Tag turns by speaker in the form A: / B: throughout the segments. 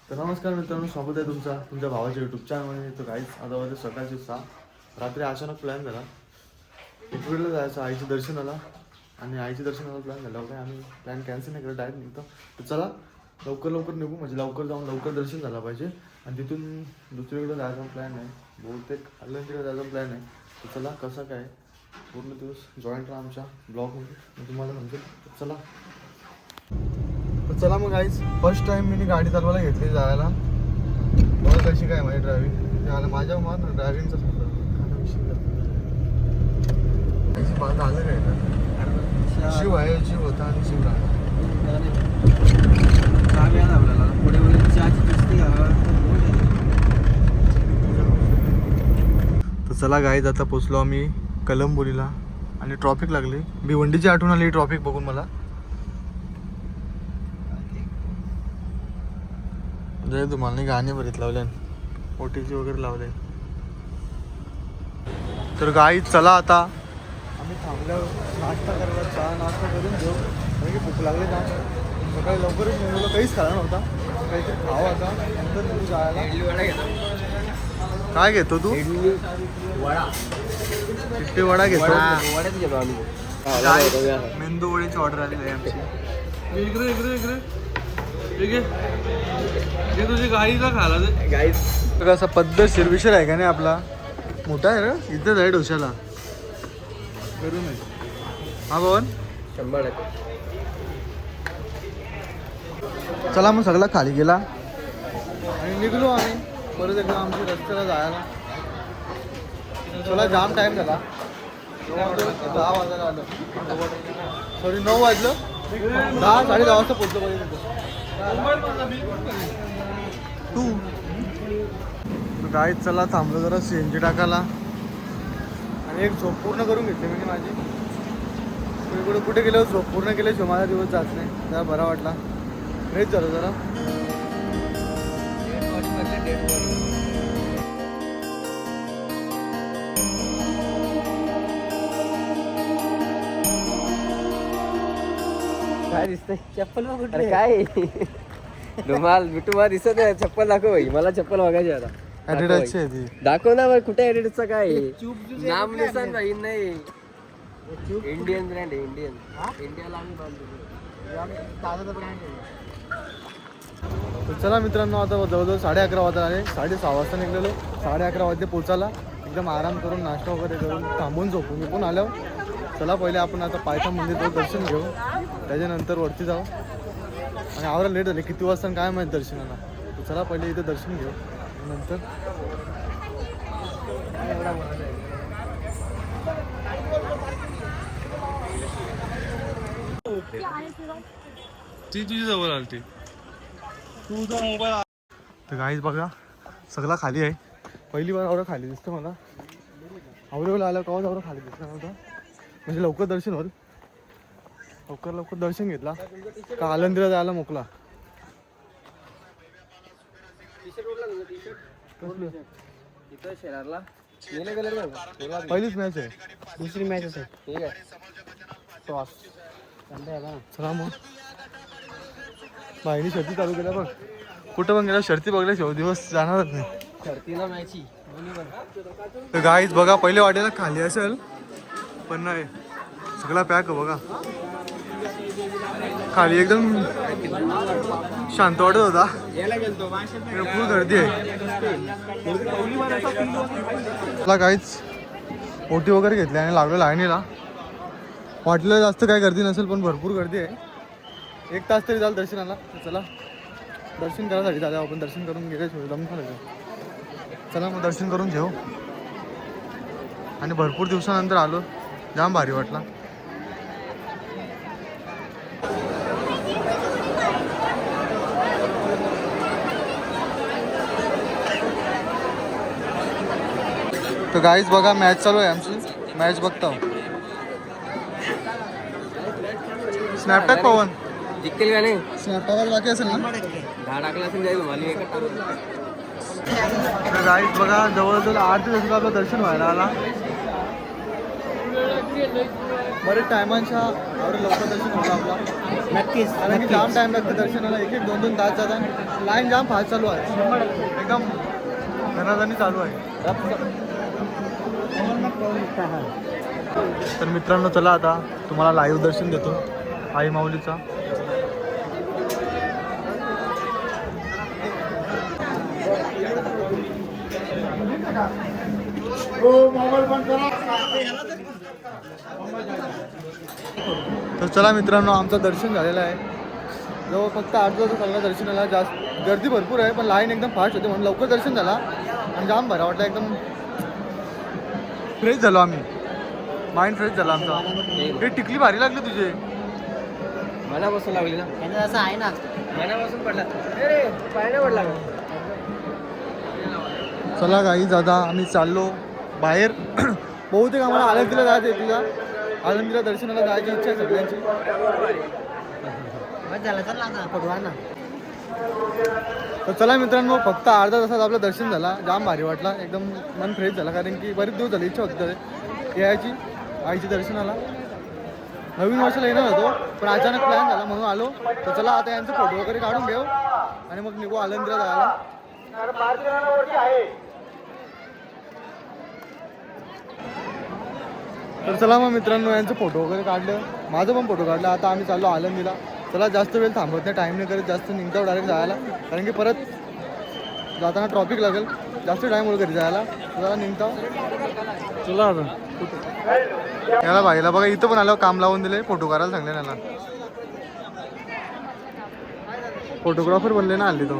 A: तर नमस्कार मित्रांनो, स्वागत आहे तुमच्या भावाच्या यूट्यूब चॅनलमध्ये. तर काहीच आता वाजता सकाळचे 6. रात्री अचानक प्लॅन झाला इकडे जायचं आईच्या दर्शनाला, आणि आईच्या दर्शनाला प्लॅन झाला काय आम्ही प्लॅन कॅन्सल नाही केला, डायरेक्ट निघतो. तर चला लवकर निघू, म्हणजे लवकर जाऊन लवकर दर्शन झालं पाहिजे. आणि तिथून दुसरीकडे जायचा प्लॅन आहे, बहुतेक अल्लंकडे जायचा प्लॅन आहे. तर चला कसं काय पूर्ण दिवस जॉईंट राहा आमच्या ब्लॉगमध्ये, मी तुम्हाला म्हणतो. चला तर चला मग गाईज, फर्स्ट टाइम मी गाडी चालवायला घेतली जायला. बघा कशी काय माझी ड्रायव्हिंग झालं, माझ्या मान ड्रायव्हिंगचं झालं झालं काय का शिव आहे, शिव होता आणि शिव राहणार.
B: आपल्याला पुढे
A: तर चला गाईज, आता पोचलो आम्ही कलंबोलीला आणि ट्रॉफिक लागली. भिवंडीची आठवण आली ट्रॉफिक बघून मला. जय तुम्हाला गाणे बरेच लावले, ओटीची वगैरे लावले. तर गाई चला आता आम्ही थांबल्यावर नाश्ता करायला, चहा नाश्ता करून घेऊ, कारण की भूक लागली ना. सकाळी लवकरच निघालो, काहीच खाला नव्हता, काहीतरी खावं आता नंतर तू जायला. काय घेतो तू? इडली वडा घेतो.
B: वड्याच घेतो आम्ही.
A: मेंदू वडीची ऑर्डर आली आहे आमची.
B: इकडे इकडे इकडे ठीक आहे, जे तुझी गाडीला खाला ते गाईच.
A: तर असा पद्धतशीर विषय आहे का नाही आपला, मोठा आहे रे इथं जाईल डोशाला करू नये. हा भवन
B: 100%.
A: चला मग सगळा खाली गेला आणि निघलो आम्ही परत एकदा आमच्या रस्त्याला जायला. चला जाम टाईम झाला, 10 वाजायला आलं, सॉरी 9 वाजलं, 10 साडे 10 वाजता पोचलो पाहिजे तू. गाईत चला थांबलो जरा सीएनजी टाकायला, आणि एक झोप पूर्ण करून घेतली म्हणजे माझी. कुठे गेलो झोप पूर्ण केल्याशिवाय माझा दिवस जात नाही. जरा बरा वाटला, फ्रेश झालं जरा.
B: काय दिसतंय? चप्पल अरे काय रुमाल बिटू मला दिसत आहे. चप्पल दाखव भाई, मला चप्पल बघायची आता.
A: ॲडिडासची आहे ती.
B: दाखव ना भाई, कुठे ॲडिडासचा काय नाम निशान भाई नाही. इंडियन ब्रँड आहे, इंडियाला आम्ही
A: तर चला मित्रांनो, आता जवळजवळ 11:30 वाजता आले. 6:30 वाजता निघलेलो, 11:30 वाजता पोचायला. एकदम आराम करून नाश्ता वगैरे करून थांबून झोपू. मी पण आल्यावर चला पहिले आपण आता पायथा मंदिरचं दर्शन घेऊ, त्याच्यानंतर वरती जाऊ. आणि आवरा लेट झाले, किती वाजता काय माहीत दर्शनाला. तर चला पहिले इथं दर्शन घेऊ, नंतर
B: ती तुझी जवळ आलती, तुझा मोबाईल.
A: तर गाईज बघा सगळा खाली आहे. पहिली बार आवरा खाली दिसतं मला. आवरेला आलं कवा आवरा खाली दिसतं नव्हतं, म्हणजे लवकर दर्शन होईल. लवकर दर्शन घेतला का आलंदीला जायला मोकला. पहिलीच मॅच आहे,
B: दुसरी मॅच आहे. ठीक आहे,
A: चला मग. बाईनी शर्ती चालू केल्या बघ, कुठं पण गेला शर्ती बघल्या दिवस जाणारच नाही.
B: शर्तीला मॅची.
A: तर गाईज बघा, पहिले वाटेला खाली असेल पण नाही, सगळा पॅक बघा खाली. एकदम शांत वाटत होता, फुल गर्दी आहे. मला काहीच ओटी वगैरे घेतली आणि लागलो लाईनीला. वाटलं जास्त काय गर्दी नसेल, पण भरपूर गर्दी आहे. 1 तास तरी झालं दर्शनाला. तर चला दर्शन करायसाठी झालं, आपण दर्शन करून गेल्याशिवाय जमतं नाही. चला मग दर्शन करून घेऊ. आणि भरपूर दिवसानंतर आलो, जाम भारी वाटला. तर गाईज बघा मॅच चालू आहे आमची, मॅच बघतो. स्नॅपटॅग पवन
B: जिंकेल का नाही?
A: स्नॅपटॅग बाकी असेल ना?
B: 10 टाकला असेल जाईल मला एक.
A: तर गाईज बघा जवळजवळ 8 दिवस आपलं दर्शन व्हायला आला. बरेच टायमांच्या एवढं लवकर दर्शन होतं आपला.
C: नक्कीच
A: कारण की जाम टाइम लागतं दर्शनाला. 1-2 तास जातात. लाईन जाम फास्ट चालू आहे. एकदम धनाधनी चालू आहे. तर मित्रांनो चला आता तुम्हाला लाईव्ह दर्शन देतो आई माऊलीचा. तर चला मित्रांनो आमचं दर्शन झालेलं आहे. जवळ फक्त 8 दिवस चालला दर्शनाला. जास्त गर्दी भरपूर आहे पण लाईन एकदम फास्ट होती म्हणून लवकर दर्शन झाला आणि जाम बरा वाटला. एकदम फ्रेश झालो आम्ही. माइंड फ्रेश झाला आमचा. हे टिकली भारी लागली तुझे.
B: मनापासून लागली ना.
C: त्याचं असं आहे ना.
B: मनापासून पडला. अरे पायऱ्या पडला का?
A: चला गाईज आता आम्ही चाललो बाहेर. बहुतेक आम्हाला आळंदीला जायचं आहे. तुला आळंदीला दर्शनाला जायची इच्छा आहे सगळ्यांची.
C: बस झालं चल ना पटवा ना.
A: तर चला मित्रांनो फक्त अर्धा तासात आपलं दर्शन झाला. जाम भारी वाटला. एकदम मन फ्रेश झाला कारण की बरेच दिवस झाले इच्छा होती यायची आईची दर्शनाला. नवीन वर्षाला येणार होतो पण अचानक प्लॅन झाला म्हणून आलो. तर चला आता यांचे फोटो वगैरे काढून घेऊ आणि मग निघू आळंदीला जायला. तर चला मग मित्रांनो यांचे फोटो वगैरे काढलं. माझं पण फोटो काढला. आता आम्ही चाललो आळंदीला. चला जास्त वेळ थांबवत नाही. टाईम नाही करत जास्त. निघतो डायरेक्ट जायला कारण की परत जाताना ट्रॉफिक लागेल. जास्त टाईम वगैरे घरी जायला. जरा निघता चला आता. याला बाईला बघा इथं पण आलं काम लावून दिले. फोटो काढायला सांगले त्याला. फोटोग्राफर बनले ना हल्ली तो.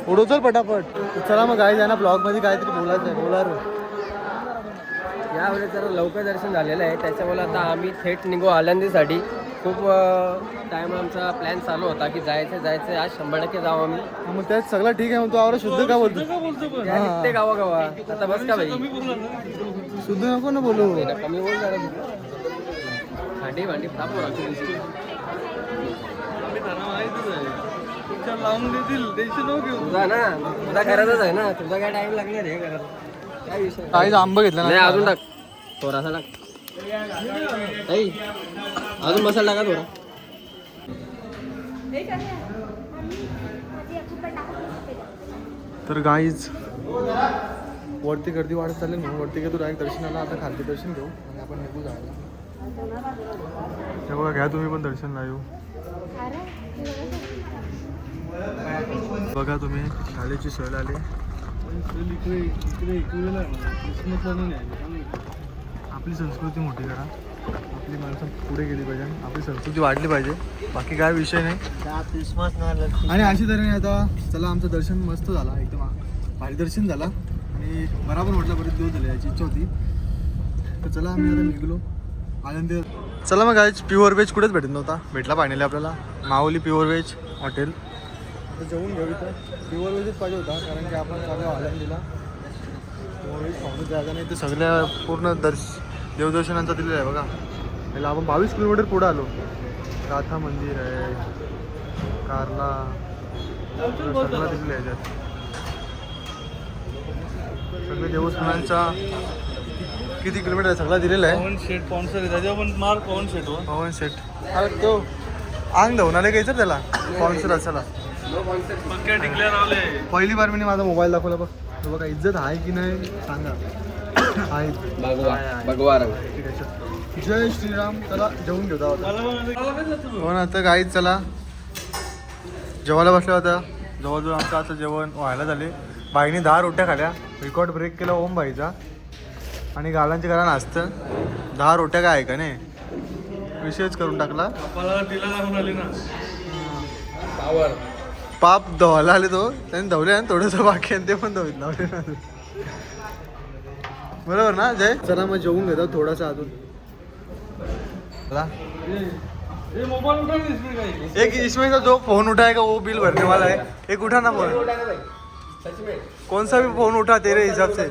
A: फोटो चल पटापट. चला मग गाईज यांना ब्लॉगमध्ये काहीतरी बोलायचं आहे. बोला रे.
B: यावेळेस जरा लवकर दर्शन झालेलं आहे त्याच्यामुळे आता आम्ही थेट निघू आळंदीसाठी. खूप टाईम आमचा प्लॅन चालू होता की जायचं आज 100% जाऊ आम्ही.
A: मग त्यात सगळं ठीक आहे. मग तू आवरा शुद्ध का बोलतो.
B: ते गावा आता बस का भाई.
A: शुद्ध नको ना बोलू.
B: कमी बोल जरा. भांडी भांडी तापू तुझा ना तुझा करायचंच आहे ना. तुझा काय टाइम लागणार आहे करायला. काय विषय
A: काही आंबा घेतला
B: नाही. अजून टाक थोडासा टाक. अजून मसाला टाका थोडा.
A: तर गाईज वरती गर्दी वाढत चालेल म्हणून वरती घेतो डायरेक्ट दर्शनाला. आता खालती दर्शन घेऊ आणि आपण निघू जायला. हे बघा घ्या तुम्ही पण दर्शन लाईव. बघा तुम्ही थाळीची सहल आली. आपली संस्कृती मोठी करा. आपली माणसं पुढे गेली पाहिजे. आपली संस्कृती वाढली पाहिजे. बाकी काय विषय नाही.
C: क्रिसमस
A: आणि अशी तऱ्हेने आता चला आमचं दर्शन मस्त झाला. एकदम भारी दर्शन झाला आणि बराबर म्हटलं बरेच दिवस झाले याची इच्छा होती. तर चला आम्ही आता निघलो आळंदी. चला मग काय प्युअर व्हेज कुठेच भेटत नव्हता. भेटला फायनली आपल्याला माऊली प्युअर व्हेज हॉटेल. तर जेवून घेऊ. इथं प्युअर व्हेजच पाहिजे होता कारण की आपण चालू आळंदीला. प्युअर व्हेज खाऊनच जायचं नाही. ते सगळ्या पूर्ण देवदर्शनांचा दिलेला आहे बघा. याला आपण 22 किलोमीटर पुढे आलो. गाथा मंदिर आहे. कारला सगळं दिलेलं आहे याच्यात. सगळे देवस्थानांचा किती किलोमीटर आहे सगळा दिलेला आहे. पवन शेट तो अंग धावून आले काय त्याला स्पॉन्सर असायला. पहिली बार मी माझा मोबाईल दाखवला बघ. तो बघा इज्जत आहे की नाही सांगा. आहे. ठीक आहे. जय श्रीराम. चला जेवून घेऊ. हो ना. तर गाईच चला जेवायला बसल्या होत्या. जवळजवळ आमचं आता जेवण व्हायला झाले. बाईने 10 रोट्या खाल्या. रेकॉर्ड ब्रेक केला ओम बाईचा. आणि गालांची करा नाचतं. 10 रोट्या काय आहे का नाही विषयच करून टाकला. पाप धवायला आले तो. त्याने धवले आणि थोडंसं बाकी आहे ते पण धवीत लावले ना. बरोबर ना जय. चला मग जेवून घेतो थोडासा अजून. एक इसमें जो फोन उठाएगा वो बिल भरने वाला है. एक उठा ना फोन. कौन सा भी फोन उठा तेरे हिसाब से.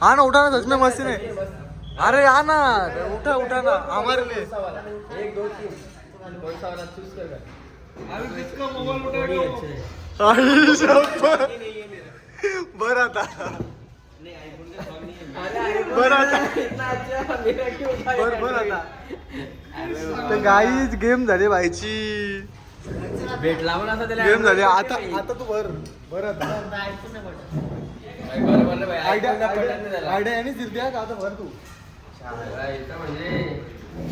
A: हाँ ना उठा ना सच में मस्ती नहीं. अरे आ ना उठा ना हमारे लिए.
B: 1 2 3 कौन सा वाला चूज कर.
A: बर आता बरं आता बरं आता तर गाईच गेम झाली बाईची
B: भेट लावून असं त्याला
A: गेम झाली आता आता तू बरं आता आयडिया यांनीच दिली का आता भर तू
B: म्हणजे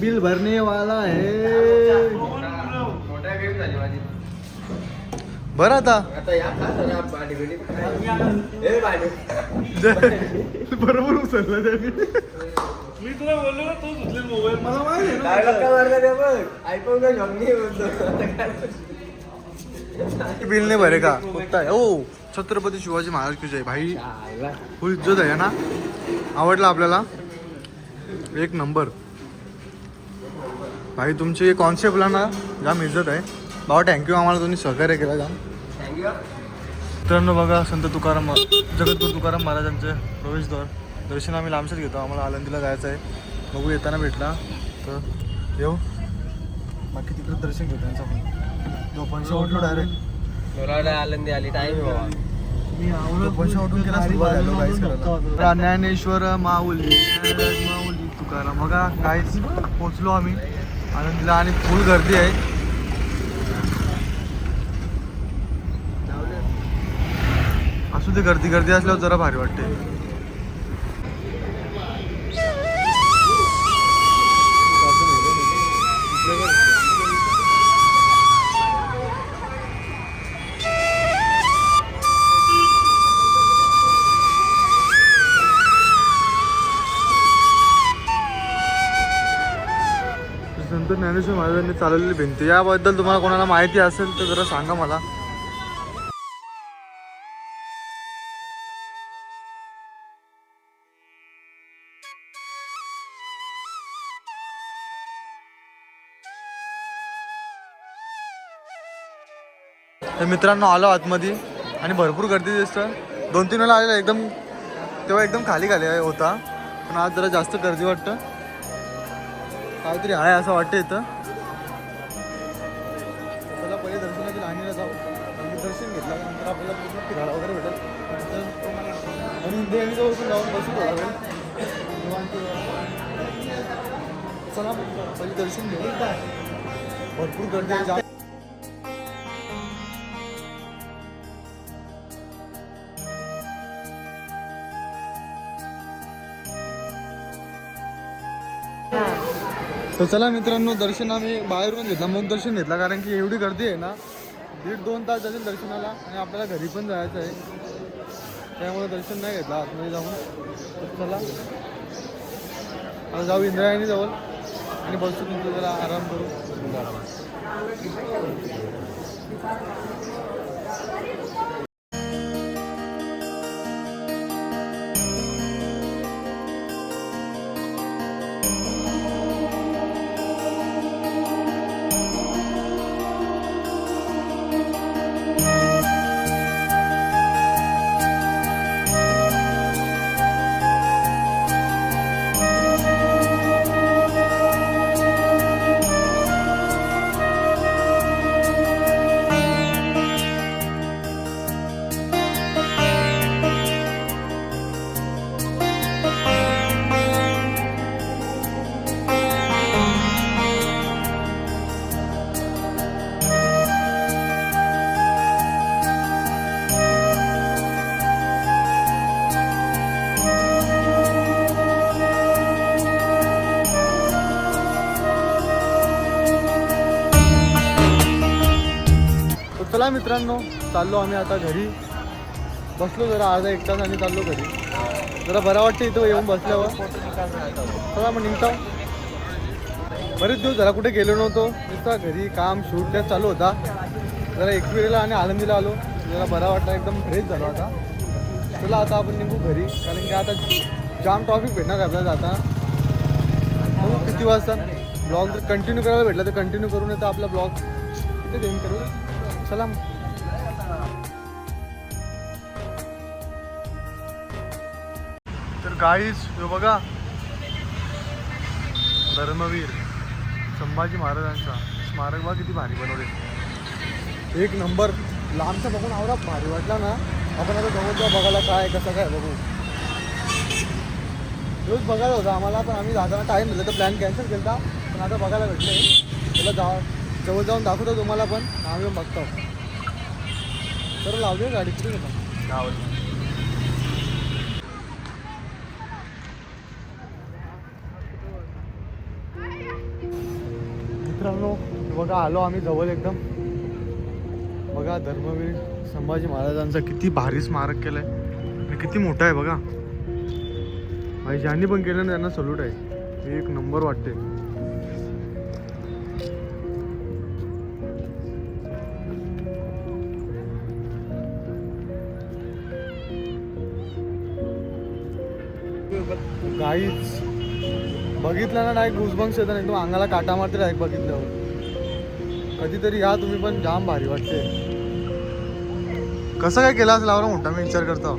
A: बिल भरने वाला है
B: मोठा गेम झाली माझी
A: बरं आता
B: आता या
A: बरोबर उचललं त्यांनी मी तुला बोललो ना तोच उचलेल मोबाईल मला माहिती आहे ना बिल नाही भरे का कुत्ता ओ छत्रपती शिवाजी महाराज की जय भाई फुल इज्जत आहे ना आवडला आपल्याला एक नंबर भाई तुमची कॉन्सेप्टला ना जाम इज्जत आहे भाऊ थँक्यू आम्हाला तुम्ही सहकार्य केला जाम
B: थँक्यू.
A: मित्रांनो बघा संत तुकाराम जगद्गुरू तुकाराम महाराजांचे प्रवेशद्वार दर्शन आम्ही लांबच घेतो आम्हाला आळंदीला जायचं आहे बघू येताना भेटला तर येऊ बाकी तिकडे दर्शन घेतो त्यांचं आपण दोपांशी उठलो डायरेक्ट
B: मला आनंदी आली टाइम बाबा
A: दोपांशी उठून केला सुरुवात झालो गाईस करायला ज्ञानेश्वर माऊली माऊली तुकाराम बघा गाईस पोचलो आम्ही आळंदीला आणि फुल गर्दी आहे असू दे गर्दी गर्दी असल्यावर जरा भारी वाटते संत ज्ञानेश्वर महाराजांनी चालवलेली भिंत याबद्दल तुम्हाला कोणाला माहिती असेल तर जरा सांगा मला तर मित्रांनो आलो आतमध्ये आणि भरपूर गर्दी दिसतं 2-3 वेळा आलेला एकदम तेव्हा एकदम खाली होता पण आज जरा जास्त गर्दी वाटतं काहीतरी आहे असं वाटतं इथं चला पहिले दर्शनाच्या लाईनीला जाऊ आणि दर्शन घेतल्यानंतर आपल्याला पूर्ण फिरायला वगैरे भेटेल आणि देवी जवळ जाऊन बसू थोडा वेळ चला पहिले दर्शन घेऊ भरपूर गर्दी आहे तर चला मित्रांनो दर्शन आम्ही बाहेरून घेतला मग दर्शन घेतला कारण की एवढी गर्दी आहे ना 1.5-2 तास जातील दर्शनाला आणि आपल्याला घरी पण जायचं आहे त्यामुळे दर्शन नाही घेतलं आतमध्ये जाऊन चला आता जाऊ इंद्रायणी जवळ आणि बसू तुमचं जरा आराम करू चला मित्रांनो चाललो आम्ही आता घरी बसलो जरा अर्धा 1 तास आणि चाललो घरी जरा बरं वाटतं इथं येऊन बसल्यावर चला मग निघतो बरेच दिवस जरा कुठे गेलो नव्हतो नुसता घरी काम शूट त्यात चालू होता जरा एकविरेला आणि आळंदीला आलो जरा बरा वाटला एकदम फ्रेश झालो आता चला आता आपण निघू घरी कारण की आता जाम ट्रॉफिक भेटणार आपल्याला जाता बघू किती वाजता ब्लॉग जर कंटिन्यू करायला भेटला तर कंटिन्यू करून येतं आपला ब्लॉग तिथे एंड करू चला तर गाईज बघा धर्मवीर संभाजी महाराजांचा स्मारक बघा किती भारी बनवले एक नंबर लांबचा बघून आवडा भारी वाटला ना आपण आता जवळ बघायला काय कसं काय बघू रोज बघायला होता आम्हाला, पण आम्ही जाताना टाईम दिला तर प्लॅन कॅन्सल केला. पण आता बघायला भेटले. तुला जवळ जाऊन दाखवतो तुम्हाला पण, आम्ही पण बघतो. तर लावली गाडी कुठे गेला. मित्रांनो बघा आलो आम्ही जवळ एकदम. बघा धर्मवीर संभाजी महाराजांचा किती भारी स्मारक केलंय आणि किती मोठा आहे बघा. भाई ज्यांनी पण केलं ना त्यांना सल्यूट आहे. एक नंबर वाटते. गाईच बघितलं ना डायरेक्ट गुजबंक्स येतं, एकदम अंगाला काटा मारते डायरेक्ट बघितल्यावर. कधीतरी या तुम्ही पण, जाम भारी वाटते. कसं काय केलं असं लावला मोठा मी विचार करतो.